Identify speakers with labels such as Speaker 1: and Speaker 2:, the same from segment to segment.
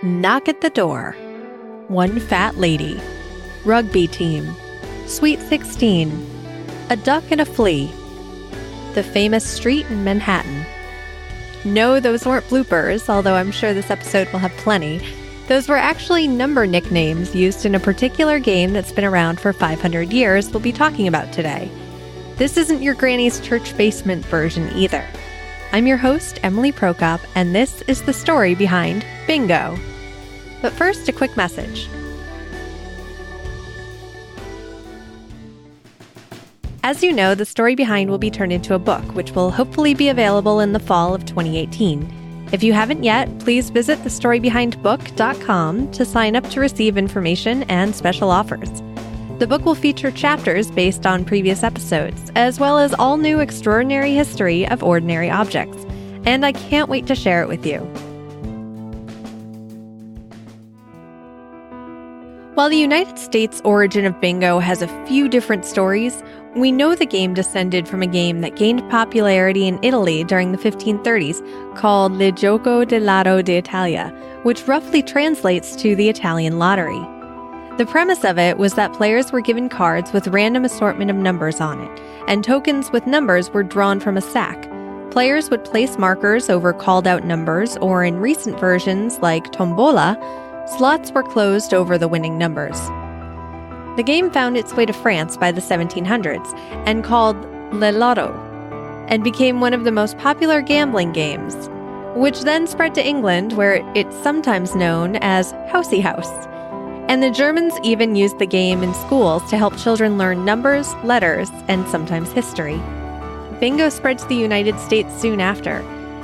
Speaker 1: Knock at the Door, One Fat Lady, Rugby Team, Sweet 16, A Duck and a Flea, The Famous Street in Manhattan. No, those weren't bloopers, although I'm sure this episode will have plenty. Those were actually number nicknames used in a particular game that's been around for 500 years we'll be talking about today. This isn't your granny's church basement version either. I'm your host, Emily Prokop, and this is the story behind Bingo. But first, a quick message. As you know, the story behind will be turned into a book, which will hopefully be available in the fall of 2018. If you haven't yet, please visit thestorybehindbook.com to sign up to receive information and special offers. The book will feature chapters based on previous episodes, as well as all new extraordinary history of ordinary objects, and I can't wait to share it with you. While the United States origin of bingo has a few different stories, we know the game descended from a game that gained popularity in Italy during the 1530s called Le Gioco del Lotto d'Italia, which roughly translates to the Italian lottery. The premise of it was that players were given cards with random assortment of numbers on it, and tokens with numbers were drawn from a sack. Players would place markers over called-out numbers, or in recent versions like Tombola, slots were closed over the winning numbers. The game found its way to France by the 1700s and called Le Lotto, and became one of the most popular gambling games, which then spread to England, where it's sometimes known as Housey House. And the Germans even used the game in schools to help children learn numbers, letters, and sometimes history. Bingo spread to the United States soon after,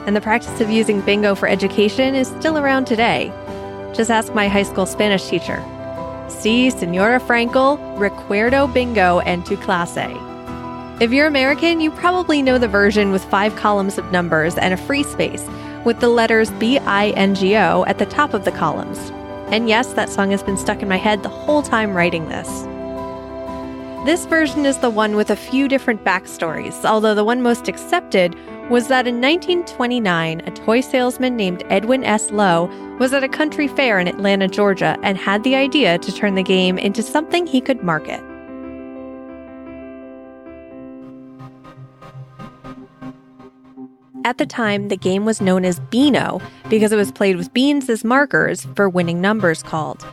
Speaker 1: and the practice of using bingo for education is still around today. Just ask my high school Spanish teacher. Sí, Señora Frankel, recuerdo bingo en tu clase. If you're American, you probably know the version with 5 columns of numbers and a free space, with the letters B-I-N-G-O at the top of the columns. And yes, that song has been stuck in my head the whole time writing this. This version is the one with a few different backstories, although the one most accepted was that in 1929, a toy salesman named Edwin S. Lowe was at a country fair in Atlanta, Georgia, and had the idea to turn the game into something he could market. At the time, the game was known as Beano because it was played with beans as markers for winning numbers called.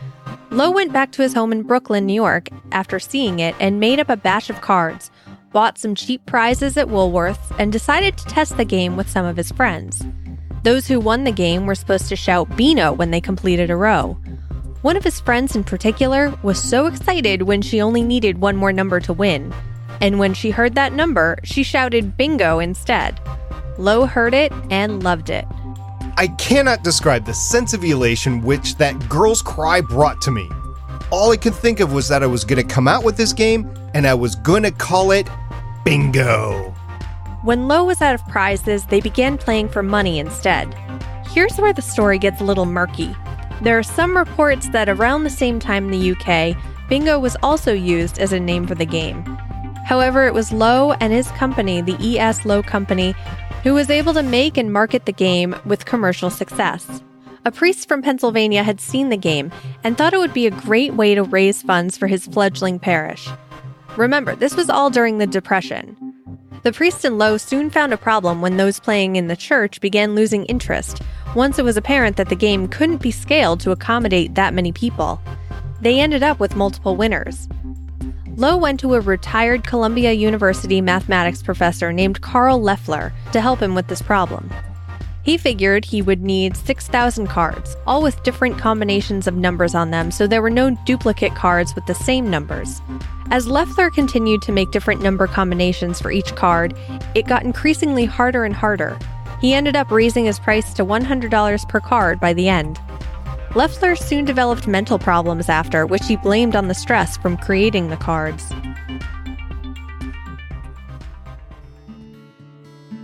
Speaker 1: Lowe went back to his home in Brooklyn, New York, after seeing it and made up a batch of cards, bought some cheap prizes at Woolworth's, and decided to test the game with some of his friends. Those who won the game were supposed to shout Beano when they completed a row. One of his friends in particular was so excited when she only needed one more number to win, and when she heard that number, she shouted Bingo instead. Lowe heard it and loved it.
Speaker 2: I cannot describe the sense of elation which that girl's cry brought to me. All I could think of was that I was going to come out with this game and I was going to call it Bingo.
Speaker 1: When Lowe was out of prizes, they began playing for money instead. Here's where the story gets a little murky. There are some reports that around the same time in the UK, Bingo was also used as a name for the game. However, it was Lowe and his company, the E.S. Lowe Company, who was able to make and market the game with commercial success. A priest from Pennsylvania had seen the game and thought it would be a great way to raise funds for his fledgling parish. Remember, this was all during the Depression. The priest and Lowe soon found a problem when those playing in the church began losing interest, once it was apparent that the game couldn't be scaled to accommodate that many people. They ended up with multiple winners. Lowe went to a retired Columbia University mathematics professor named Carl Leffler to help him with this problem. He figured he would need 6,000 cards, all with different combinations of numbers on them, so there were no duplicate cards with the same numbers. As Leffler continued to make different number combinations for each card, it got increasingly harder and harder. He ended up raising his price to $100 per card by the end. Leffler soon developed mental problems after, which he blamed on the stress from creating the cards.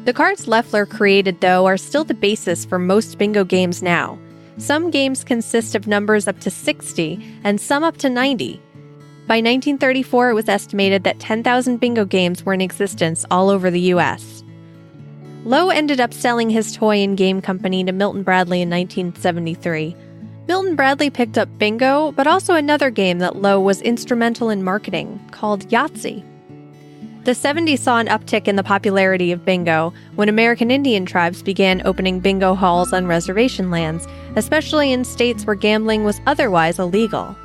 Speaker 1: The cards Leffler created, though, are still the basis for most bingo games now. Some games consist of numbers up to 60 and some up to 90. By 1934, it was estimated that 10,000 bingo games were in existence all over the U.S. Lowe ended up selling his toy and game company to Milton Bradley in 1973. Milton Bradley picked up bingo, but also another game that Lowe was instrumental in marketing, called Yahtzee. The 70s saw an uptick in the popularity of bingo when American Indian tribes began opening bingo halls on reservation lands, especially in states where gambling was otherwise illegal.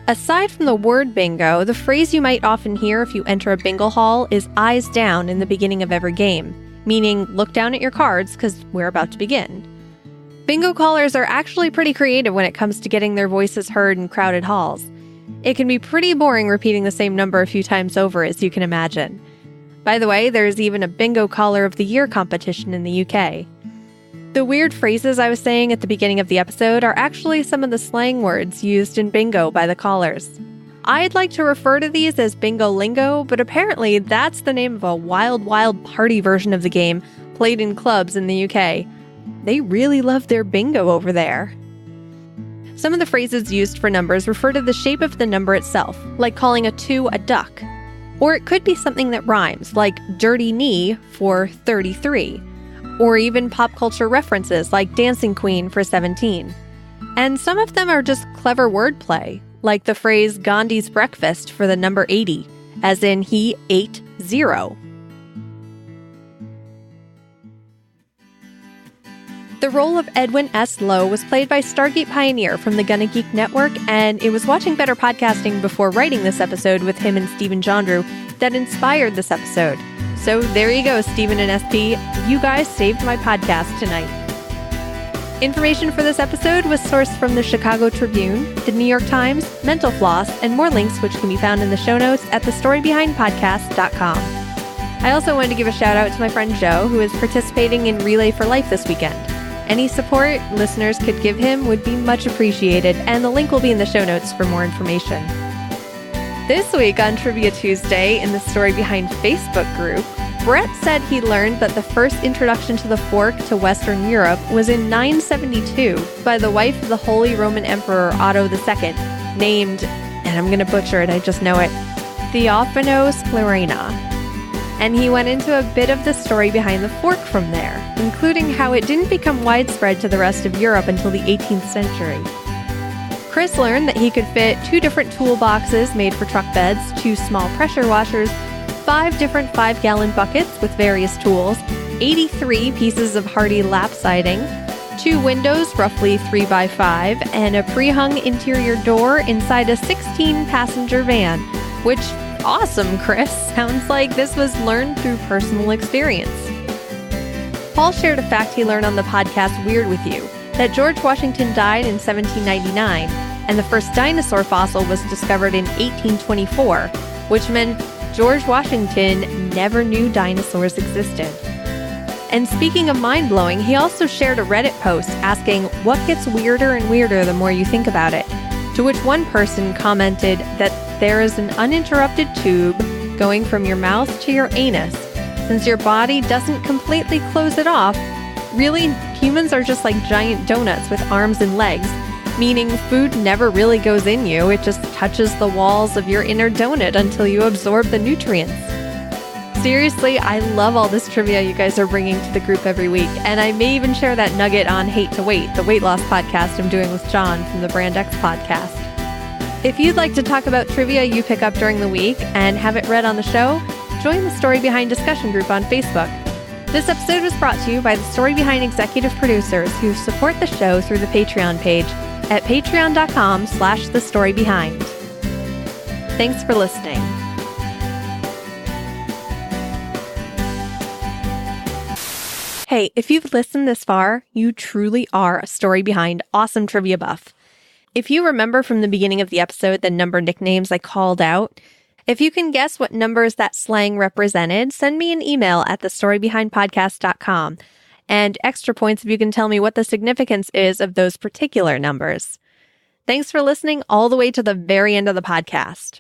Speaker 1: Aside from the word bingo, the phrase you might often hear if you enter a bingo hall is eyes down in the beginning of every game, meaning look down at your cards because we're about to begin. Bingo callers are actually pretty creative when it comes to getting their voices heard in crowded halls. It can be pretty boring repeating the same number a few times over, as you can imagine. By the way, there's even a Bingo Caller of the Year competition in the UK. The weird phrases I was saying at the beginning of the episode are actually some of the slang words used in bingo by the callers. I'd like to refer to these as bingo lingo, but apparently that's the name of a wild, wild party version of the game played in clubs in the UK. They really love their bingo over there. Some of the phrases used for numbers refer to the shape of the number itself, like calling a 2 a duck. Or it could be something that rhymes, like dirty knee for 33. Or even pop culture references, like Dancing Queen for 17. And some of them are just clever wordplay, like the phrase Gandhi's breakfast for the number 80, as in he ate 0. The role of Edwin S. Lowe was played by Stargate Pioneer from the GonnaGeek Network, and it was watching Better Podcasting before writing this episode with him and Stephen Jondrew that inspired this episode. So there you go, Stephen and SP. You guys saved my podcast tonight. Information for this episode was sourced from the Chicago Tribune, the New York Times, Mental Floss, and more links which can be found in the show notes at thestorybehindpodcast.com. I also wanted to give a shout out to my friend Joe, who is participating in Relay for Life this weekend. Any support listeners could give him would be much appreciated, and the link will be in the show notes for more information. This week on Trivia Tuesday in the Story Behind Facebook group, Brett said he learned that the first introduction to the fork to Western Europe was in 972 by the wife of the Holy Roman Emperor Otto II, named, and I'm going to butcher it, I just know it, Theophanos Plurina. And he went into a bit of the story behind the fork from there, including how it didn't become widespread to the rest of Europe until the 18th century. Chris learned that he could fit 2 different toolboxes made for truck beds, 2 small pressure washers, 5 different 5-gallon buckets with various tools, 83 pieces of hardy lap siding, 2 windows roughly 3x5, and a pre-hung interior door inside a 16-passenger van, which, awesome, Chris. Sounds like this was learned through personal experience. Paul shared a fact he learned on the podcast Weird With You, that George Washington died in 1799, and the first dinosaur fossil was discovered in 1824, which meant George Washington never knew dinosaurs existed. And speaking of mind-blowing, he also shared a Reddit post asking what gets weirder and weirder the more you think about it, to which one person commented that there is an uninterrupted tube going from your mouth to your anus. Since your body doesn't completely close it off, really, humans are just like giant donuts with arms and legs, meaning food never really goes in you, it just touches the walls of your inner donut until you absorb the nutrients. Seriously, I love all this trivia you guys are bringing to the group every week, and I may even share that nugget on Hate to Wait, the weight loss podcast I'm doing with John from the Brand X podcast. If you'd like to talk about trivia you pick up during the week and have it read on the show, join the Story Behind discussion group on Facebook. This episode was brought to you by the Story Behind executive producers who support the show through the Patreon page at patreon.com/thestorybehind. Thanks for listening. Hey, if you've listened this far, you truly are a Story Behind awesome trivia buff. If you remember from the beginning of the episode the number nicknames I called out, if you can guess what numbers that slang represented, send me an email at thestorybehindpodcast.com. And extra points if you can tell me what the significance is of those particular numbers. Thanks for listening all the way to the very end of the podcast.